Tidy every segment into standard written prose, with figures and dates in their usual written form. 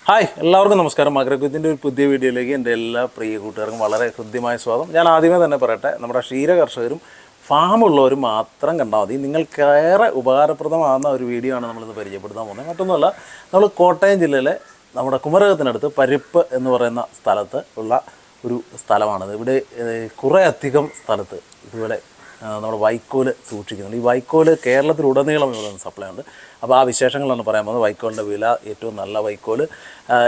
Hi എല്ലാവർക്കും നമസ്കാരം. മകരക്കുത്തിൻ്റെ ഒരു പുതിയ വീഡിയോയിലേക്ക് എൻ്റെ എല്ലാ പ്രിയ കൂട്ടുകാർക്കും വളരെ ഹൃദ്യമായ സ്വാഗതം. ഞാൻ ആദ്യമേ തന്നെ പറയട്ടെ, നമ്മുടെ ക്ഷീര കർഷകരും ഫാമുള്ളവരും മാത്രം കണ്ടാൽ മതി. നിങ്ങൾക്കേറെ ഉപകാരപ്രദമാകുന്ന ഒരു വീഡിയോ ആണ് നമ്മളിന്ന് പരിചയപ്പെടുത്താൻ പോകുന്നത്. മറ്റൊന്നുമല്ല, നമ്മൾ കോട്ടയം ജില്ലയിലെ നമ്മുടെ കുമരകത്തിനടുത്ത് പരിപ്പ് എന്ന് പറയുന്ന സ്ഥലത്ത് ഉള്ള ഒരു സ്ഥലമാണിത്. ഇവിടെ കുറേ അധികം സ്ഥലത്ത് ഇതുപോലെ നമ്മുടെ വൈക്കോല് സൂക്ഷിക്കുന്നുണ്ട്. ഈ വൈക്കോല് കേരളത്തിലുടനീളം ഇവിടെ സപ്ലൈ ഉണ്ട്. അപ്പോൾ ആ വിശേഷങ്ങളാണ് പറയാൻ പോകുന്നത്. വൈക്കോലിൻ്റെ വില, ഏറ്റവും നല്ല വൈക്കോല്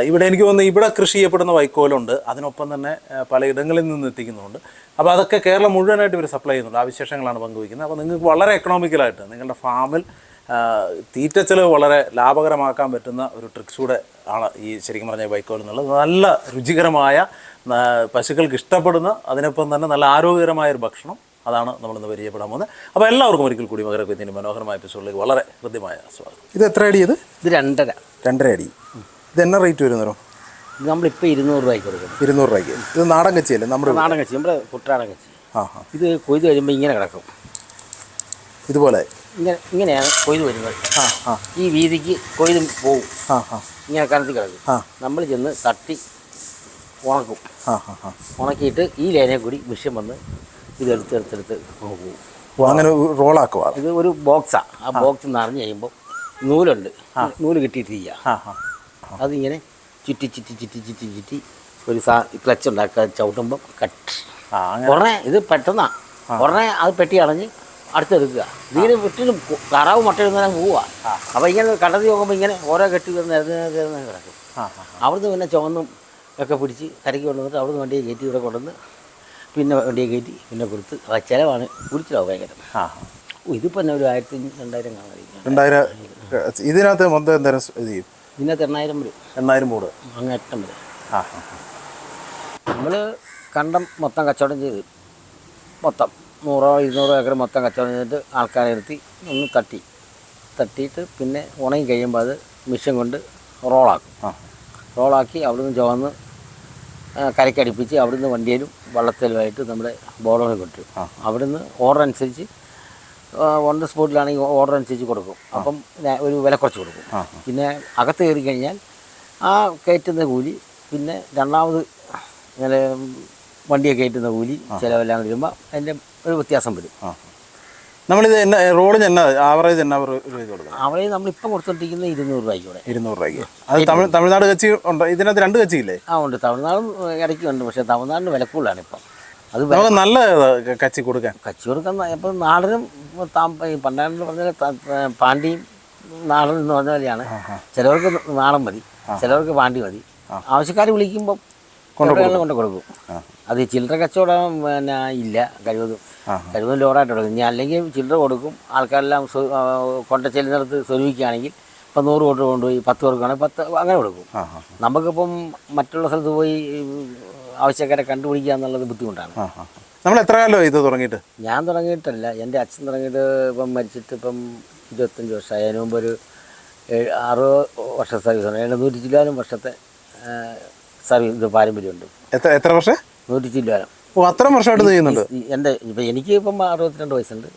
ഇവിടെ എനിക്ക് തോന്നുന്നു ഇവിടെ കൃഷി ചെയ്യപ്പെടുന്ന വൈക്കോലുണ്ട്, അതിനൊപ്പം തന്നെ പലയിടങ്ങളിൽ നിന്ന് എത്തിക്കുന്നുണ്ട്. അപ്പോൾ അതൊക്കെ കേരളം മുഴുവനായിട്ട് ഇവർ സപ്ലൈ ചെയ്യുന്നുണ്ട്. ആ വിശേഷങ്ങളാണ് പങ്കുവയ്ക്കുന്നത്. അപ്പോൾ നിങ്ങൾക്ക് വളരെ എക്കണോമിക്കലായിട്ട് നിങ്ങളുടെ ഫാമിൽ തീറ്റച്ചെലവ് വളരെ ലാഭകരമാക്കാൻ പറ്റുന്ന ഒരു ട്രിക്സ് കൂടെ ആണ് ഈ ശരിക്കും പറഞ്ഞ വൈക്കോൽ എന്നുള്ളത്. നല്ല രുചികരമായ, പശുക്കൾക്ക് ഇഷ്ടപ്പെടുന്ന, അതിനൊപ്പം തന്നെ നല്ല ആരോഗ്യകരമായ ഒരു ഭക്ഷണം, അതാണ് നമ്മളിന്ന് പരിചയപ്പെടാൻ പോകുന്നത്. അപ്പോൾ എല്ലാവർക്കും ഒരിക്കൽ കൂടി മകരക്കുത്തിൻ്റെ മനോഹരമായ എപ്പിസോഡിലേക്ക് വളരെ ഹൃദ്യമായ സ്വാഗതം. ഇത് എത്ര അടി? ഇത് 2.5 അടി. ഇത് എന്നാ റേറ്റ് വരുന്നോ? ഇത് നമ്മളിപ്പോൾ 200 രൂപയ്ക്ക് കൊടുക്കും. 200 രൂപയ്ക്ക്. ഇത് നാടൻ കച്ചിയല്ലേ? നമ്മുടെ നാടൻ കച്ചി, നമ്മുടെ കുട്ടനാടൻ കച്ചി. ഇത് കൊയ്ത് കഴിയുമ്പോൾ ഇങ്ങനെ കിടക്കും. ഇതുപോലെ ഇങ്ങനെയാണ് കൊയ്ത് വരുന്നത്. ഈ വീതിക്ക് കൊയ്ത് പോവും. ഇങ്ങനെ കനത്തി കിടക്കും. നമ്മൾ ചെന്ന് തട്ടി ഉണക്കും. ഉണക്കിയിട്ട് ഈ ലൈനെ കൂടി മിഷ്യൻ വന്ന് ഇതെടുത്തെടുത്തെടുത്ത് പോകും. അങ്ങനെ റോളാക്കുക. ഇത് ഒരു ബോക്സാണ്. ആ ബോക്സ് നിറഞ്ഞ് കഴിയുമ്പോൾ നൂലുണ്ട്, നൂല് കിട്ടിയിട്ടില്ല. അതിങ്ങനെ ചുറ്റി ചുറ്റി ചുറ്റി ചുറ്റി ചുറ്റി ഒരു ക്ലച്ച് ഉണ്ടാക്കുക. ചവിട്ടുമ്പം കട്ട് ഉടനെ ഇത് പെട്ടെന്നാണ്. ഉടനെ അത് പെട്ടി അടഞ്ഞ് അടുത്തെടുക്കുക. ഇതിങ്ങനെ വിട്ടിട്ട് കറാവ് മുട്ടയിടുന്നതിനെ പോവുക. അപ്പോൾ ഇങ്ങനെ കടത്തി നോക്കുമ്പോൾ ഇങ്ങനെ ഓരോ കെട്ടി നിരന്ന് കിടക്കും. അവിടുന്ന് പിന്നെ ചുവന്നും ഒക്കെ പിടിച്ച് കരയ്ക്ക് കൊണ്ടുവന്നിട്ട് അവിടുന്ന് വണ്ടിയെ കയറ്റി ഇവിടെ കൊണ്ടുവന്ന് പിന്നെ വണ്ടിയെ കയറ്റി പിന്നെ കൊടുത്ത് ചിലവാണ് കുടിച്ചിലാവും ഭയങ്കര. ഇതിപ്പോൾ തന്നെ ഒരു 1500-2000 കാണാതിരിക്കും. 2000. ഇതിനകത്ത് മൊത്തം എന്തേരം ഇത് ചെയ്യും? ഇതിനകത്ത് 8000 വരും. 8000 മൂട് അങ്ങേറ്റം വരും. നമ്മൾ കണ്ടം മൊത്തം കച്ചവടം ചെയ്ത് മൊത്തം 100-200 ഏക്കർ മൊത്തം കച്ചവടം ചെയ്തിട്ട് ആൾക്കാരെ നിർത്തി ഒന്ന് തട്ടിയിട്ട് പിന്നെ ഉണങ്ങി കഴിയുമ്പോൾ അത് മിഷ്യൻ കൊണ്ട് റോളാക്കും. റോളാക്കി അവിടുന്ന് ചുവന്ന് കരക്കടിപ്പിച്ച് അവിടുന്ന് വണ്ടിയിലും വള്ളത്തിലുമായിട്ട് നമ്മുടെ ബോർഡറിൽ കൊണ്ടുവരും. അവിടുന്ന് ഓർഡർ അനുസരിച്ച് ഓൺ ദ സ്പോട്ടിലാണെങ്കിൽ ഓർഡർ അനുസരിച്ച് കൊടുക്കും. അപ്പം ഒരു വില കുറച്ച് കൊടുക്കും. പിന്നെ അകത്ത് കയറി കഴിഞ്ഞാൽ ആ കയറ്റുന്ന കൂലി, പിന്നെ രണ്ടാമത് ഇങ്ങനെ വണ്ടിയെ കയറ്റുന്ന കൂലി, ചിലവെല്ലാം വരുമ്പോൾ അതിൻ്റെ ഒരു വ്യത്യാസം വരും. നമ്മളിത് എന്നാ റോളിന് എന്നാ ആവറേജ് എന്നാ രൂപയ്ക്ക് കൊടുക്കണം? ആവറേജ് നമ്മളിപ്പോൾ കൊടുത്തോണ്ടിരിക്കുന്നത് 200 രൂപയ്ക്ക്. 200 രൂപയ്ക്ക്. അത് തമിഴ്നാട് കച്ചി ഉണ്ട്. ഇതിനകത്ത് 2 കച്ചിയില്ലേ? ഉണ്ട്. തമിഴ്നാടും ഇടയ്ക്കുണ്ട്. പക്ഷേ തമിഴ്നാടിന് വില കൂടുതലാണ് ഇപ്പം. അത് നമുക്ക് നല്ല കച്ചി കൊടുക്കാൻ ഇപ്പം നാടനും പണ്ടാണ്ട് പറഞ്ഞാൽ പാണ്ടിയും നാടനും എന്ന് പറഞ്ഞ പോലെയാണ്. ചിലവർക്ക് നാടൻ മതി, ചിലവർക്ക് പാണ്ടി മതി. ആവശ്യക്കാർ വിളിക്കുമ്പം കൊണ്ട് കൊടുക്കും. അത് ചില്ലറ കച്ചവടം പിന്നെ ഇല്ല. കഴിവതും ലോഡായിട്ട് കൊടുക്കും. ഇനി അല്ലെങ്കിൽ ചില്ലറ കൊടുക്കും. ആൾക്കാരെല്ലാം കൊണ്ട ചെല്ലുന്നിടത്ത് സ്വരൂപിക്കുകയാണെങ്കിൽ ഇപ്പം 100 കോട്ട് കൊണ്ടുപോയി 10 പേർക്കാണെങ്കിൽ 10 അങ്ങനെ കൊടുക്കും. നമുക്കിപ്പം മറ്റുള്ള സ്ഥലത്ത് പോയി ആവശ്യക്കാരെ കണ്ടുപിടിക്കുക എന്നുള്ളത് ബുദ്ധിമുട്ടാണ്. നമ്മൾ എത്ര കാലം ഇത് തുടങ്ങിയിട്ട്? ഞാൻ തുടങ്ങിയിട്ടല്ല, എൻ്റെ അച്ഛൻ തുടങ്ങിയിട്ട് ഇപ്പം മരിച്ചിട്ട് ഇപ്പം 25 വർഷമായി. അതിന് മുമ്പ് ഒരു 60 വർഷം സർവീസാണ്. 100 ചില്ലാനും വർഷത്തെ സർവീസ് പാരമ്പര്യമുണ്ട്. എത്ര വർഷം? 100 ചില്ലാനും. ഓ, അത്രയും വർഷമായിട്ട് ചെയ്യുന്നുണ്ട്. എൻ്റെ ഇപ്പം എനിക്ക് ഇപ്പം 62 വയസ്സുണ്ട്.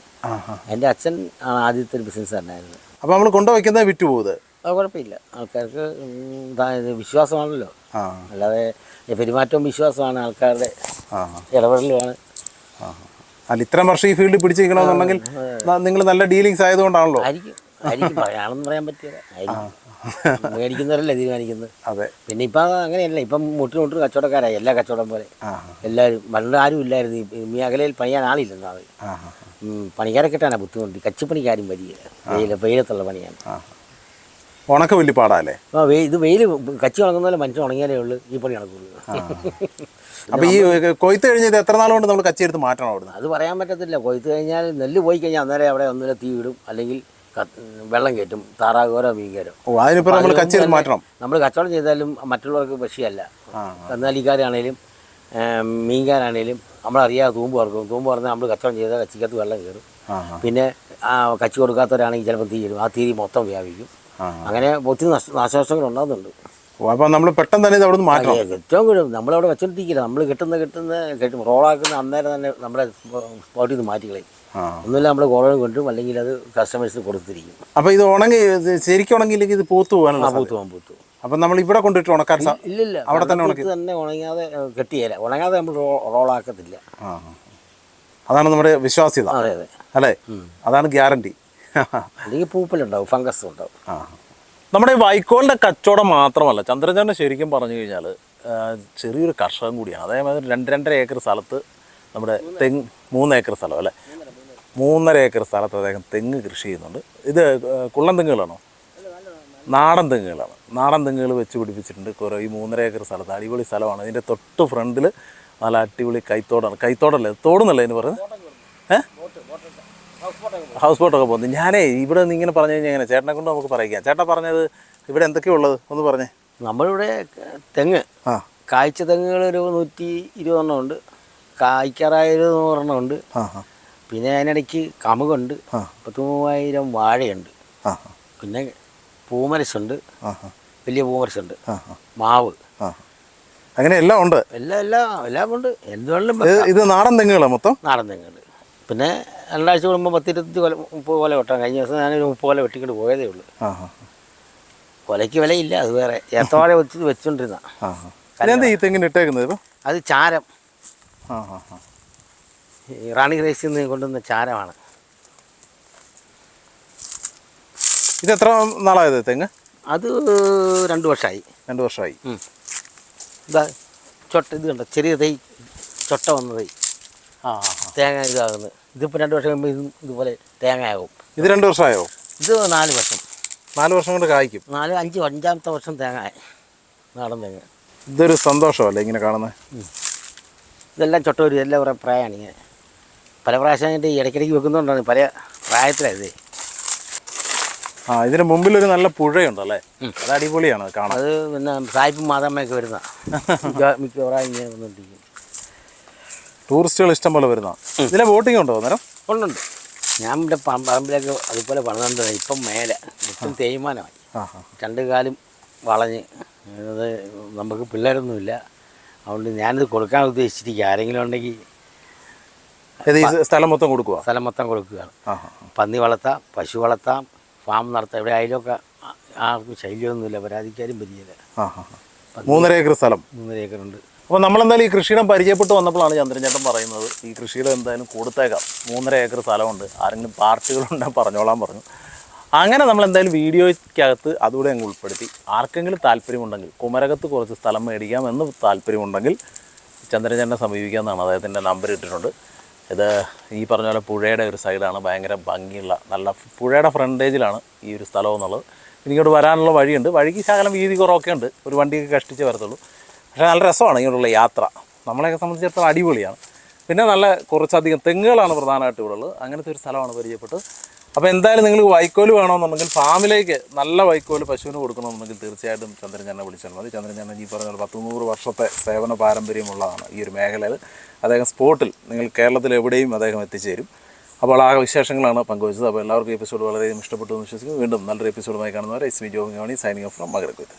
എൻ്റെ അച്ഛൻ ആണ് ആദ്യത്തെ ഒരു ബിസിനസ്സുകാരനായിരുന്നു. അപ്പോൾ നമ്മൾ കൊണ്ടുവയ്ക്കുന്നത് വിറ്റ് പോകുന്നത്? അത് കുഴപ്പമില്ല. ആൾക്കാർക്ക് വിശ്വാസമാണല്ലോ. അല്ലാതെ പെരുമാറ്റവും വിശ്വാസമാണ്, ആൾക്കാരുടെ ഇടപെടലുമാണ്. അല്ല, ഇത്രയും വർഷം ഈ ഫീൽഡിൽ പിടിച്ചിരിക്കണമെന്നുണ്ടെങ്കിൽ നിങ്ങൾ നല്ല ഡീലിങ്സ് ആയതുകൊണ്ടാണല്ലോ. ആയിരിക്കും പറയാണെന്ന് പറയാൻ പറ്റില്ല. മേടിക്കുന്നവരല്ലേ തീരുമാനിക്കുന്നത്. അതെ. പിന്നെ ഇപ്പം അങ്ങനെയല്ല. ഇപ്പം മുട്ടിന് കച്ചവടക്കാരായി. എല്ലാ കച്ചവടം പോലെ എല്ലാവരും. പണ്ട് ആരും ഇല്ലായിരുന്നു. ഈ മേഖലയിൽ പണിയാൻ ആളില്ലെന്ന് അത്. പണിക്കാരെ കിട്ടാനാണ് ബുദ്ധിമുട്ട്. കച്ചിപ്പണിക്കാരും വരിക. വെയിലത്തുള്ള പണിയാണ്. ഉണക്ക വലിയ പാടാല്ലേ? ഇത് വെയിൽ കച്ചി ഉണങ്ങുന്ന പോലെ മനുഷ്യൻ ഉണങ്ങിയാലേ ഉള്ളൂ ഈ പണി നടക്കുള്ളൂ. അപ്പോൾ ഈ കൊയ്ത്ത് കഴിഞ്ഞത് എത്ര നാളുകൊണ്ട് നമ്മൾ കച്ചി എടുത്ത് മാറ്റണം അവിടുന്ന്? അത് പറയാൻ പറ്റത്തില്ല. കൊയ്ത്ത് കഴിഞ്ഞാൽ നെല്ല് പോയി കഴിഞ്ഞാൽ അന്നേരം അവിടെ ഒന്നുമില്ല തീ ഇടും, അല്ലെങ്കിൽ വെള്ളം കയറ്റും, താറാകോരോ മീൻകരോ. അതിനിപ്പോൾ നമ്മൾ കച്ചി എടുത്ത് മാറ്റണം. നമ്മൾ കച്ചവടം ചെയ്താലും മറ്റുള്ളവർക്ക് വിഷയമല്ല. കന്നാലിക്കാരാണേലും മീൻകാരാണേലും നമ്മളറിയാതെ തൂമ്പ് പറക്കും. തൂമ്പ് പറഞ്ഞാൽ നമ്മൾ കച്ചവടം ചെയ്താൽ കച്ചിക്കകത്ത് വെള്ളം കയറും. പിന്നെ കച്ചി കൊടുക്കാത്തവരാണെങ്കിൽ ചിലപ്പോൾ തീ ഇടും. ആ തീ മൊത്തം വ്യാപിക്കും. അങ്ങനെ ഒത്തിരി നാശനഷ്ടങ്ങൾ ഉണ്ടാകുന്നുണ്ട്. അപ്പോൾ നമ്മൾ പെട്ടെന്ന് തന്നെ ഇത് അവിടെ നിന്ന് മാറ്റണം. ഏറ്റവും കൂടുതൽ നമ്മളവിടെ വെച്ചോണ്ടിരിക്കില്ല. നമ്മൾ കെട്ടും റോളാക്കുന്ന അന്നേരം തന്നെ നമ്മുടെ സ്പോട്ടിൽ നിന്ന് മാറ്റിക്കളയും. ഒന്നുമില്ല, നമ്മൾ ഗോളം കൊണ്ടും അല്ലെങ്കിൽ അത് കസ്റ്റമേഴ്സിന് കൊടുത്തിരിക്കും. അപ്പോൾ ഇത് ഉണങ്ങി ശരിക്കും ഉണങ്ങിയില്ലെങ്കിൽ ഇത് പൂത്തു പോകാനുള്ള? പൂത്തു. അപ്പം നമ്മൾ ഇവിടെ കൊണ്ടിട്ട് ഉണക്കാൻ ഇല്ലില്ല, അവിടെ തന്നെ കണ്ടത്തിൽ തന്നെ ഉണങ്ങാതെ കെട്ടിയേല. ഉണങ്ങാതെ നമ്മൾ റോളാക്കത്തില്ല. ആ അതാണ് നമ്മുടെ വിശ്വാസ്യത അതെ അതെ. അല്ലേ? അതാണ് ഗ്യാരണ്ടി. അല്ലെങ്കിൽ പൂപ്പലുണ്ടാവും, ഫംഗസ് ഉണ്ടാവും. ആ നമ്മുടെ ഈ വൈക്കോലിൻ്റെ കച്ചവടം മാത്രമല്ല, ചന്ദ്രചേട്ടൻ ശരിക്കും പറഞ്ഞു കഴിഞ്ഞാൽ ചെറിയൊരു കർഷകൻ കൂടിയാണ്. അതേമാതിരി 2-2.5 ഏക്കർ സ്ഥലത്ത് നമ്മുടെ 3 ഏക്കർ സ്ഥലം അല്ലേ, 3.5 ഏക്കർ സ്ഥലത്ത് അദ്ദേഹം തെങ്ങ് കൃഷി ചെയ്യുന്നുണ്ട്. ഇത് കുള്ളൻ തെങ്ങുകളാണോ? നാടൻ തെങ്ങുകളാണ്. നാടൻ തെങ്ങുകൾ വെച്ച് പിടിപ്പിച്ചിട്ടുണ്ട് കുറേ. ഈ 3.5 ഏക്കർ സ്ഥലത്ത് അടിപൊളി സ്ഥലമാണ്. ഇതിൻ്റെ തൊട്ട് ഫ്രണ്ടിൽ നല്ല അടിപൊളി കൈത്തോടാണ്. കൈത്തോടല്ലേ, തോടുന്നല്ലേ ഇതിന് പറയുന്നത്? ഹൗസ് ബോട്ടൊക്കെ പോകുന്നത്. ഞാനേ ഇവിടെ നിന്ന് ഇങ്ങനെ പറഞ്ഞു കഴിഞ്ഞാൽ എങ്ങനെ ചേട്ടനെ കൊണ്ട് നമുക്ക് പറയിക്കാം. ചേട്ടൻ പറഞ്ഞത് ഇവിടെ എന്തൊക്കെയാണ് ഉള്ളത് ഒന്ന് പറഞ്ഞേ. നമ്മളിവിടെ തെങ്ങ്, കായ്ച്ച തെങ്ങുകൾ ഒരു 120 എണ്ണം ഉണ്ട്, കായ്ക്കാറായ 100 എണ്ണം ഉണ്ട്. പിന്നെ അതിനിടയ്ക്ക് കമുകുണ്ട്, 10,000 വാഴയുണ്ട്. പിന്നെ പൂമരസുണ്ട്, വലിയ പൂമരസുണ്ട്, മാവ്, അങ്ങനെ എല്ലാം ഉണ്ട്. എല്ലാം ഉണ്ട്. എന്തുകൊണ്ടും ഇത് നാടൻ തെങ്ങുകളാണ് മൊത്തം. നാടൻ തെങ്ങുണ്ട്. പിന്നെ 2 ആഴ്ച കൂടുമ്പോൾ 10-20 കൊല 30 കൊല വെട്ടാം. കഴിഞ്ഞ ദിവസം ഞാനൊരു 30 കൊല വെട്ടിക്കൊണ്ട് പോയതേ ഉള്ളൂ. കൊലയ്ക്ക് വിലയില്ല, അത് വേറെ. ഏത്തവാഴ വെച്ചോണ്ടിരുന്ന. ഈ തെങ്ങിന് ഇട്ടേക്കുന്നത് ഇപ്പം അത് ചാരം, റാണി ഗ്രേസിൽ നിന്ന് കൊണ്ടുവന്ന ചാരമാണ്. ഇത് എത്ര നാളായത് തെങ്ങ്? അത് 2 വർഷമായി. 2 വർഷമായി. ഇതാ ഇത് കണ്ടോ, ചെറിയ തൈ, ചൊട്ട വന്ന തൈ, തേങ്ങ ഇതാകുന്നത്. ഇതിപ്പോൾ 2 വർഷം കഴിയുമ്പോൾ ഇതുപോലെ തേങ്ങയാകും. ഇത് 2 വർഷമായോ? ഇത് 4 വർഷം. 4 വർഷം കൊണ്ട് കായ്ക്കും. 5-5ാമത്തെ വർഷം തേങ്ങ, നാടൻ തേങ്ങ. ഇതൊരു സന്തോഷമല്ലേ ഇങ്ങനെ കാണുന്നത്? ഇതെല്ലാം ചൊട്ട വരും, എല്ലാം കുറേ പ്രായമാണ്. ഇങ്ങനെ പല പ്രാവശ്യം ഇടയ്ക്കിടയ്ക്ക് വെക്കുന്നതുകൊണ്ടാണ് പല പ്രായത്തിലായത്. ഇതിന് മുമ്പിലൊരു നല്ല പുഴയുണ്ടല്ലേ, അത് അടിപൊളിയാണ് കാണാൻ. അത് പിന്നെ സായിപ്പും മാതാമ്മയൊക്കെ വരുന്ന മിക്കവാറും ഇങ്ങനെ വന്നുകൊണ്ടിരിക്കും. ടൂറിസ്റ്റുകൾ ഇഷ്ടം പോലെ വരുന്ന. ഇതിലെ ബോട്ടിംഗ് ഉണ്ടോ അന്നേരം? ഉണ്ടുണ്ട്. ഞാൻ ഇവിടെ പറമ്പിലൊക്കെ അതുപോലെ പണിതുണ്ട്. ഇപ്പം മേലെ ഏറ്റവും തേയ്മാനമായി, 2 കാലും വളഞ്ഞ്. അത് നമുക്ക് പിള്ളേരൊന്നുമില്ല, അതുകൊണ്ട് ഞാനിത് കൊടുക്കാൻ ഉദ്ദേശിച്ചിരിക്കുക. ആരെങ്കിലും ഉണ്ടെങ്കിൽ സ്ഥലം മൊത്തം കൊടുക്കുക. സ്ഥലം മൊത്തം കൊടുക്കുകയാണ്. പന്നി വളർത്താം, പശു വളർത്താം, ഫാം നടത്താം. ഇവിടെ അതിലൊക്കെ ആർക്കും ശൈലിയൊന്നുമില്ല, പരാതിക്കാരും പറ്റിയില്ല. 3.5 ഏക്കർ സ്ഥലം. 3.5 ഏക്കറുണ്ട്. അപ്പോൾ നമ്മളെന്തായാലും ഈ കൃഷിയിടം പരിചയപ്പെട്ട് വന്നപ്പോഴാണ് ചന്ദ്രചേട്ടൻ പറയുന്നത് ഈ കൃഷിയിടം എന്തായാലും കൊടുത്തേക്കാം, 3.5 ഏക്കർ സ്ഥലമുണ്ട്, ആരെങ്കിലും പാർട്ടികളുണ്ടെങ്കിൽ പറഞ്ഞോളാൻ പറഞ്ഞു. അങ്ങനെ നമ്മളെന്തായാലും വീഡിയോയ്ക്കകത്ത് അതുകൂടെ അങ്ങ് ഉൾപ്പെടുത്തി. ആർക്കെങ്കിലും താല്പര്യമുണ്ടെങ്കിൽ, കുമരകത്ത് കുറച്ച് സ്ഥലം മേടിക്കാമെന്ന് താല്പര്യമുണ്ടെങ്കിൽ ചന്ദ്രചേട്ടനെ സമീപിക്കാമെന്നാണ്. അദ്ദേഹത്തിൻ്റെ നമ്പർ ഇട്ടിട്ടുണ്ട്. ഇത് ഈ പറഞ്ഞ പോലെ പുഴയുടെ ഒരു സൈഡാണ്, ഭയങ്കര ഭംഗിയുള്ള നല്ല പുഴയുടെ ഫ്രണ്ടേജിലാണ് ഈ ഒരു സ്ഥലം എന്നുള്ളത്. എനിക്കോട്ട് വരാനുള്ള വഴിയുണ്ട്, വഴിക്ക് ശകലം വീതി കുറവൊക്കെ ഉണ്ട്, ഒരു വണ്ടിയൊക്കെ കഷ്ടിച്ച് വരത്തുള്ളൂ. പക്ഷേ നല്ല രസമാണ് ഇങ്ങോട്ടുള്ള യാത്ര, നമ്മളെയൊക്കെ സംബന്ധിച്ചിടത്തോളം അടിപൊളിയാണ്. പിന്നെ നല്ല കുറച്ചധികം തെങ്ങുകളാണ് പ്രധാനമായിട്ട് ഇവിടെ ഉള്ളത്. അങ്ങനത്തെ ഒരു സ്ഥലമാണ് പരിചയപ്പെട്ടത്. അപ്പോൾ എന്തായാലും നിങ്ങൾ വൈക്കോല് വേണമെന്നുണ്ടെങ്കിൽ, ഫാമിലേക്ക് നല്ല വൈക്കോല് പശുവിന് കൊടുക്കണമെന്നുണ്ടെങ്കിൽ തീർച്ചയായിട്ടും ചന്ദ്രചേട്ടനെ വിളിച്ചാൽ മതി. ചന്ദ്രചേട്ടൻ ഈ പറഞ്ഞ 100 വർഷത്തെ സേവന പാരമ്പര്യമുള്ളതാണ് ഈ ഒരു മേഖലയിൽ. അദ്ദേഹം സ്പോട്ടിൽ നിങ്ങൾ കേരളത്തിൽ എവിടെയും അദ്ദേഹം എത്തിച്ചേരും. അപ്പോൾ ആ വിശേഷങ്ങളാണ് പങ്കുവച്ചത്. അപ്പോൾ എല്ലാവർക്കും എപ്പിസോഡ് വളരെയധികം ഇഷ്ടപ്പെട്ടു എന്ന് വിശ്വസിക്കുന്നു. വീണ്ടും നല്ലൊരു എപ്പിസോഡുമായി കാണുന്നവരെ ഇസ്മി ജോബിംഗ് സൈനിങ് ഓഫ് ഫ്രം മകരക്കൊയ്ത്ത്.